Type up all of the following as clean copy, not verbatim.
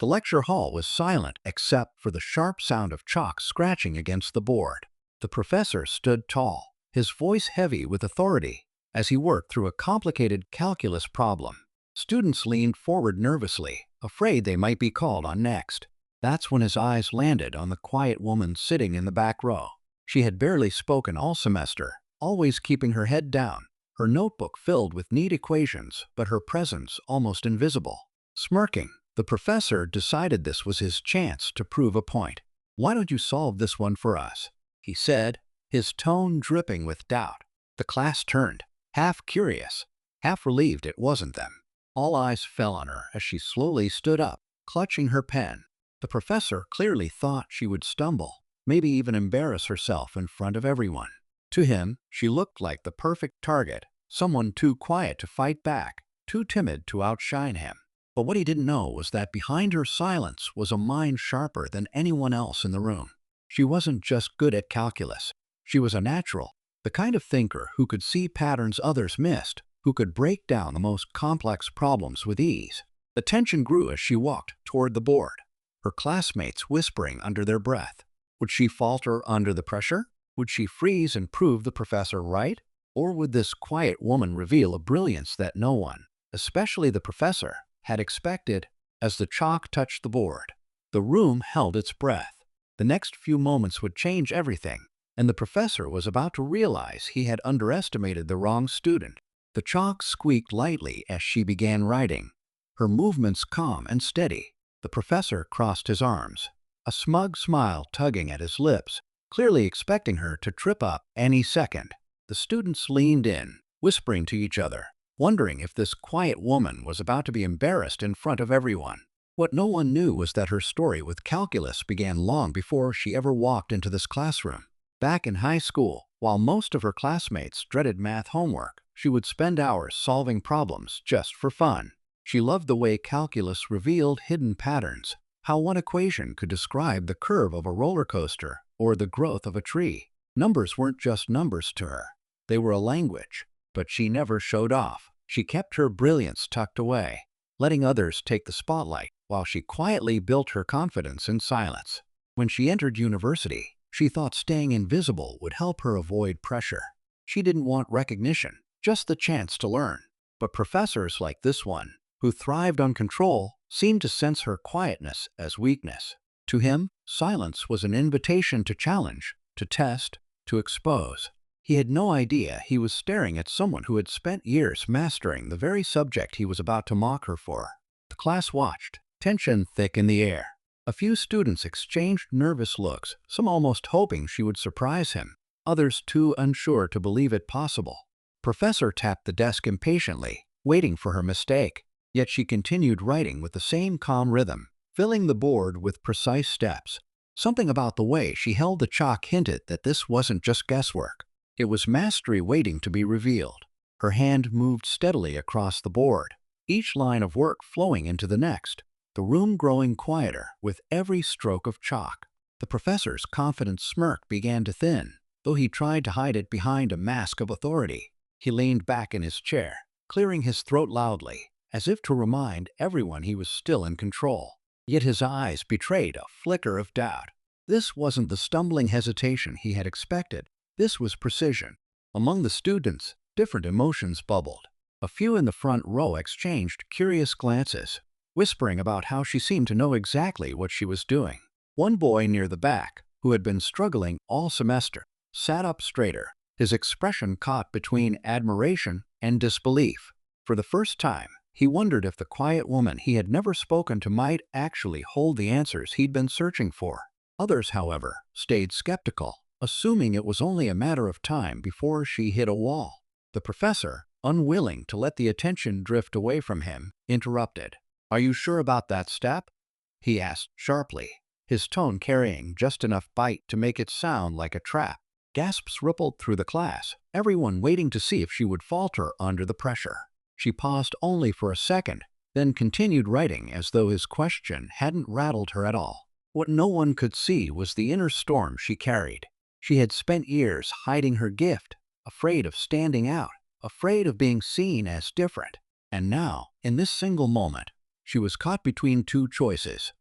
The lecture hall was silent except for the sharp sound of chalk scratching against the board. The professor stood tall, his voice heavy with authority, as he worked through a complicated calculus problem. Students leaned forward nervously, afraid they might be called on next. That's when his eyes landed on the quiet woman sitting in the back row. She had barely spoken all semester, always keeping her head down, her notebook filled with neat equations, but her presence almost invisible. Smirking, the professor decided this was his chance to prove a point. "Why don't you solve this one for us?" he said, his tone dripping with doubt. The class turned, half curious, half relieved it wasn't them. All eyes fell on her as she slowly stood up, clutching her pen. The professor clearly thought she would stumble, maybe even embarrass herself in front of everyone. To him, she looked like the perfect target, someone too quiet to fight back, too timid to outshine him. But what he didn't know was that behind her silence was a mind sharper than anyone else in the room. She wasn't just good at calculus. She was a natural, the kind of thinker who could see patterns others missed, who could break down the most complex problems with ease. The tension grew as she walked toward the board, her classmates whispering under their breath. Would she falter under the pressure? Would she freeze and prove the professor right? Or would this quiet woman reveal a brilliance that no one, especially the professor, had expected? As the chalk touched the board, the room held its breath. The next few moments would change everything, and the professor was about to realize he had underestimated the wrong student. The chalk squeaked lightly as she began writing, her movements calm and steady. The professor crossed his arms, a smug smile tugging at his lips, clearly expecting her to trip up any second. The students leaned in, whispering to each other, wondering if this quiet woman was about to be embarrassed in front of everyone. What no one knew was that her story with calculus began long before she ever walked into this classroom. Back in high school, while most of her classmates dreaded math homework, she would spend hours solving problems just for fun. She loved the way calculus revealed hidden patterns, how one equation could describe the curve of a roller coaster or the growth of a tree. Numbers weren't just numbers to her. They were a language, but she never showed off. She kept her brilliance tucked away, letting others take the spotlight while she quietly built her confidence in silence. When she entered university, she thought staying invisible would help her avoid pressure. She didn't want recognition, just the chance to learn. But professors like this one, who thrived on control, seemed to sense her quietness as weakness. To him, silence was an invitation to challenge, to test, to expose. He had no idea he was staring at someone who had spent years mastering the very subject he was about to mock her for. The class watched, tension thick in the air. A few students exchanged nervous looks, some almost hoping she would surprise him, others too unsure to believe it possible. Professor tapped the desk impatiently, waiting for her mistake. Yet she continued writing with the same calm rhythm, filling the board with precise steps. Something about the way she held the chalk hinted that this wasn't just guesswork. It was mastery waiting to be revealed. Her hand moved steadily across the board, each line of work flowing into the next, the room growing quieter with every stroke of chalk. The professor's confident smirk began to thin, though he tried to hide it behind a mask of authority. He leaned back in his chair, clearing his throat loudly, as if to remind everyone he was still in control. Yet his eyes betrayed a flicker of doubt. This wasn't the stumbling hesitation he had expected. This was precision. Among the students, different emotions bubbled. A few in the front row exchanged curious glances, whispering about how she seemed to know exactly what she was doing. One boy near the back, who had been struggling all semester, sat up straighter, his expression caught between admiration and disbelief. For the first time, he wondered if the quiet woman he had never spoken to might actually hold the answers he'd been searching for. Others, however, stayed skeptical, assuming it was only a matter of time before she hit a wall. The professor, unwilling to let the attention drift away from him, interrupted. "Are you sure about that step?" he asked sharply, his tone carrying just enough bite to make it sound like a trap. Gasps rippled through the class, everyone waiting to see if she would falter under the pressure. She paused only for a second, then continued writing as though his question hadn't rattled her at all. What no one could see was the inner storm she carried. She had spent years hiding her gift, afraid of standing out, afraid of being seen as different. And now, in this single moment, She was caught between two choices: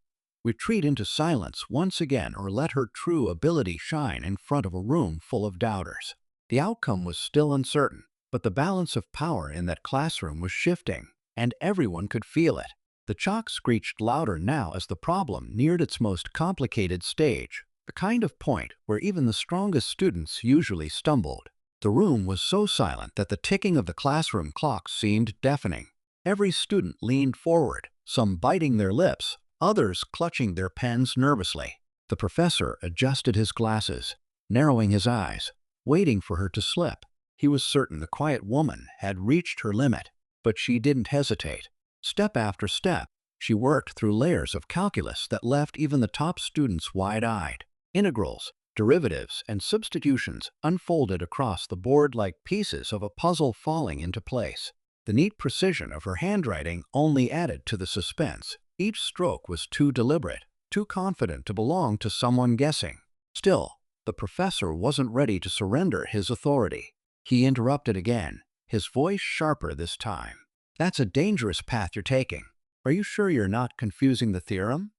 retreat into silence once again or let her true ability shine in front of a room full of doubters. The outcome was still uncertain, but the balance of power in that classroom was shifting, and everyone could feel it. The chalk screeched louder now as the problem neared its most complicated stage, the kind of point where even the strongest students usually stumbled. The room was so silent that the ticking of the classroom clock seemed deafening. Every student leaned forward, some biting their lips, others clutching their pens nervously. The professor adjusted his glasses, narrowing his eyes, waiting for her to slip. He was certain the quiet woman had reached her limit, but she didn't hesitate. Step after step, she worked through layers of calculus that left even the top students wide-eyed. Integrals, derivatives, and substitutions unfolded across the board like pieces of a puzzle falling into place. The neat precision of her handwriting only added to the suspense. Each stroke was too deliberate, too confident to belong to someone guessing. Still, the professor wasn't ready to surrender his authority. He interrupted again, his voice sharper this time. "That's a dangerous path you're taking. Are you sure you're not confusing the theorem?"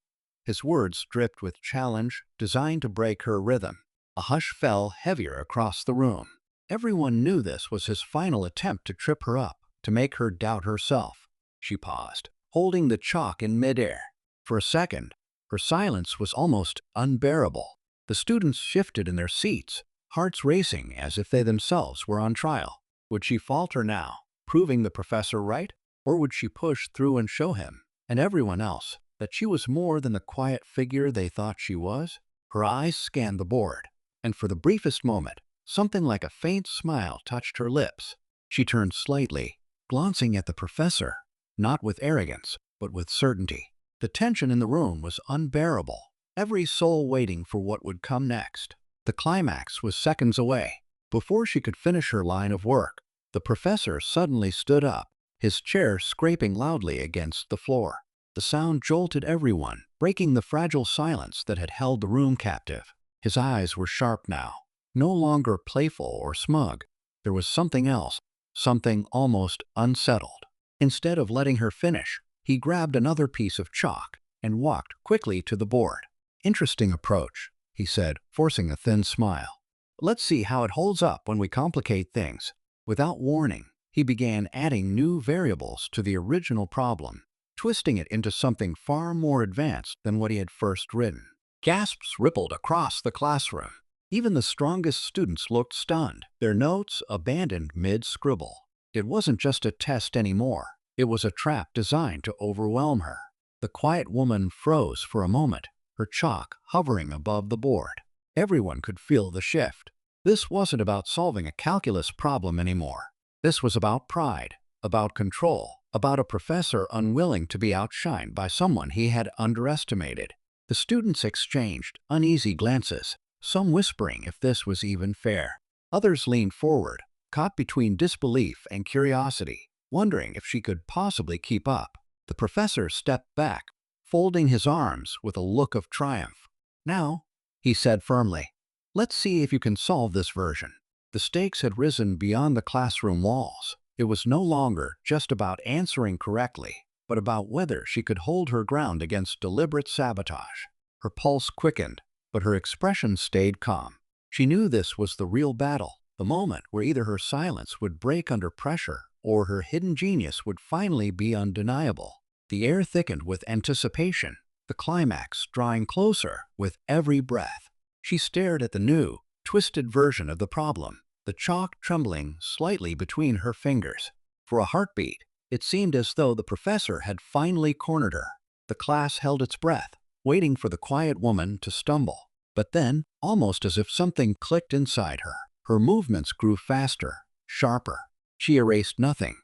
His words dripped with challenge, designed to break her rhythm. A hush fell heavier across the room. Everyone knew this was his final attempt to trip her up, to make her doubt herself. She paused, holding the chalk in midair. For a second, her silence was almost unbearable. The students shifted in their seats, hearts racing as if they themselves were on trial. Would she falter now, proving the professor right? Or would she push through and show him, and everyone else, that she was more than the quiet figure they thought she was? Her eyes scanned the board, and for the briefest moment, something like a faint smile touched her lips. She turned slightly, glancing at the professor, not with arrogance, but with certainty. The tension in the room was unbearable, every soul waiting for what would come next. The climax was seconds away. Before she could finish her line of work, the professor suddenly stood up, his chair scraping loudly against the floor. The sound jolted everyone, breaking the fragile silence that had held the room captive. His eyes were sharp now, no longer playful or smug. There was something else, something almost unsettled. Instead of letting her finish, he grabbed another piece of chalk and walked quickly to the board. "Interesting approach," he said, forcing a thin smile. "Let's see how it holds up when we complicate things." Without warning, he began adding new variables to the original problem, twisting it into something far more advanced than what he had first written. Gasps rippled across the classroom. Even the strongest students looked stunned, their notes abandoned mid-scribble. It wasn't just a test anymore. It was a trap designed to overwhelm her. The quiet woman froze for a moment, her chalk hovering above the board. Everyone could feel the shift. This wasn't about solving a calculus problem anymore. This was about pride, about control, about a professor unwilling to be outshined by someone he had underestimated. The students exchanged uneasy glances, some whispering if this was even fair. Others leaned forward, caught between disbelief and curiosity, wondering if she could possibly keep up. The professor stepped back, folding his arms with a look of triumph. "Now," he said firmly, "let's see if you can solve this version." The stakes had risen beyond the classroom walls. It was no longer just about answering correctly, but about whether she could hold her ground against deliberate sabotage. Her pulse quickened, but her expression stayed calm. She knew this was the real battle, the moment where either her silence would break under pressure or her hidden genius would finally be undeniable. The air thickened with anticipation, the climax drawing closer with every breath. She stared at the new, twisted version of the problem, the chalk trembling slightly between her fingers. For a heartbeat, it seemed as though the professor had finally cornered her. The class held its breath, waiting for the quiet woman to stumble. But then, almost as if something clicked inside her, her movements grew faster, sharper. She erased nothing,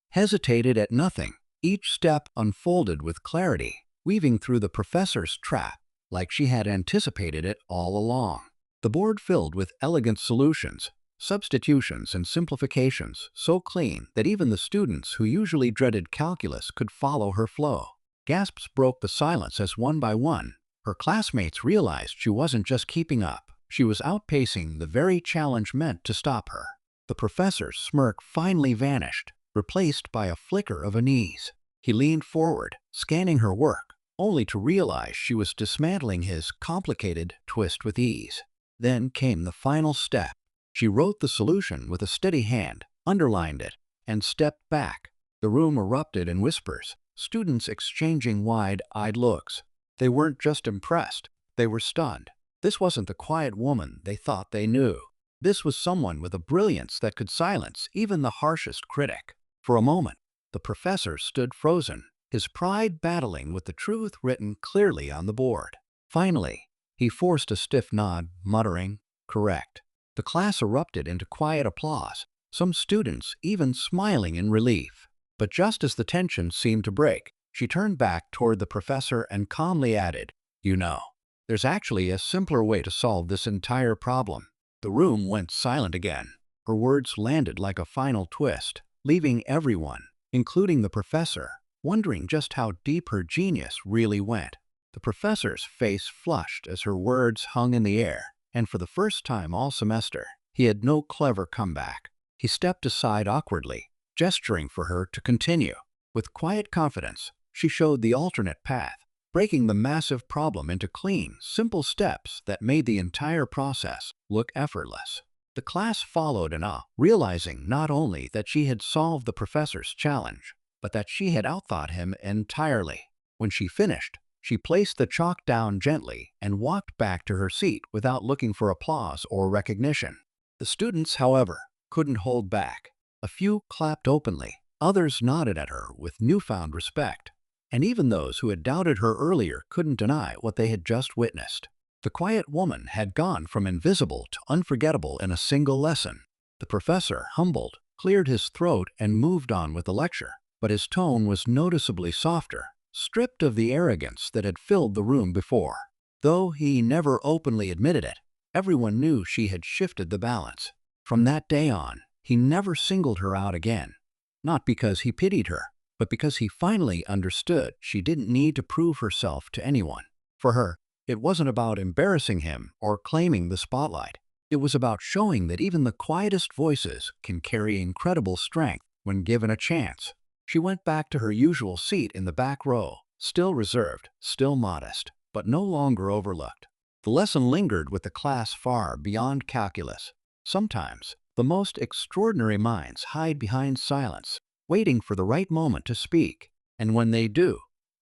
hesitated at nothing. Each step unfolded with clarity, weaving through the professor's trap like she had anticipated it all along. The board filled with elegant solutions, substitutions and simplifications so clean that even the students who usually dreaded calculus could follow her flow. Gasps broke the silence as one by one, her classmates realized she wasn't just keeping up, she was outpacing the very challenge meant to stop her. The professor's smirk finally vanished, replaced by a flicker of unease. He leaned forward, scanning her work, only to realize she was dismantling his complicated twist with ease. Then came the final step. She wrote the solution with a steady hand, underlined it, and stepped back. The room erupted in whispers, students exchanging wide-eyed looks. They weren't just impressed, they were stunned. This wasn't the quiet woman they thought they knew. This was someone with a brilliance that could silence even the harshest critic. For a moment, the professor stood frozen, his pride battling with the truth written clearly on the board. Finally, he forced a stiff nod, muttering, "Correct." The class erupted into quiet applause, some students even smiling in relief. But just as the tension seemed to break, she turned back toward the professor and calmly added, "You know, there's actually a simpler way to solve this entire problem." The room went silent again. Her words landed like a final twist, leaving everyone, including the professor, wondering just how deep her genius really went. The professor's face flushed as her words hung in the air, and for the first time all semester, he had no clever comeback. He stepped aside awkwardly, gesturing for her to continue. With quiet confidence, she showed the alternate path, breaking the massive problem into clean, simple steps that made the entire process look effortless. The class followed in awe, realizing not only that she had solved the professor's challenge, but that she had outthought him entirely. When she finished, she placed the chalk down gently and walked back to her seat without looking for applause or recognition. The students, however, couldn't hold back. A few clapped openly, others nodded at her with newfound respect, and even those who had doubted her earlier couldn't deny what they had just witnessed. The quiet woman had gone from invisible to unforgettable in a single lesson. The professor, humbled, cleared his throat and moved on with the lecture, but his tone was noticeably softer, stripped of the arrogance that had filled the room before. Though he never openly admitted it, everyone knew she had shifted the balance. From that day on, he never singled her out again, not because he pitied her, but because he finally understood she didn't need to prove herself to anyone. For her, it wasn't about embarrassing him or claiming the spotlight. It was about showing that even the quietest voices can carry incredible strength when given a chance. She went back to her usual seat in the back row, still reserved, still modest, but no longer overlooked. The lesson lingered with the class far beyond calculus. Sometimes, the most extraordinary minds hide behind silence, waiting for the right moment to speak. And when they do,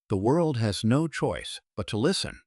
the world has no choice but to listen.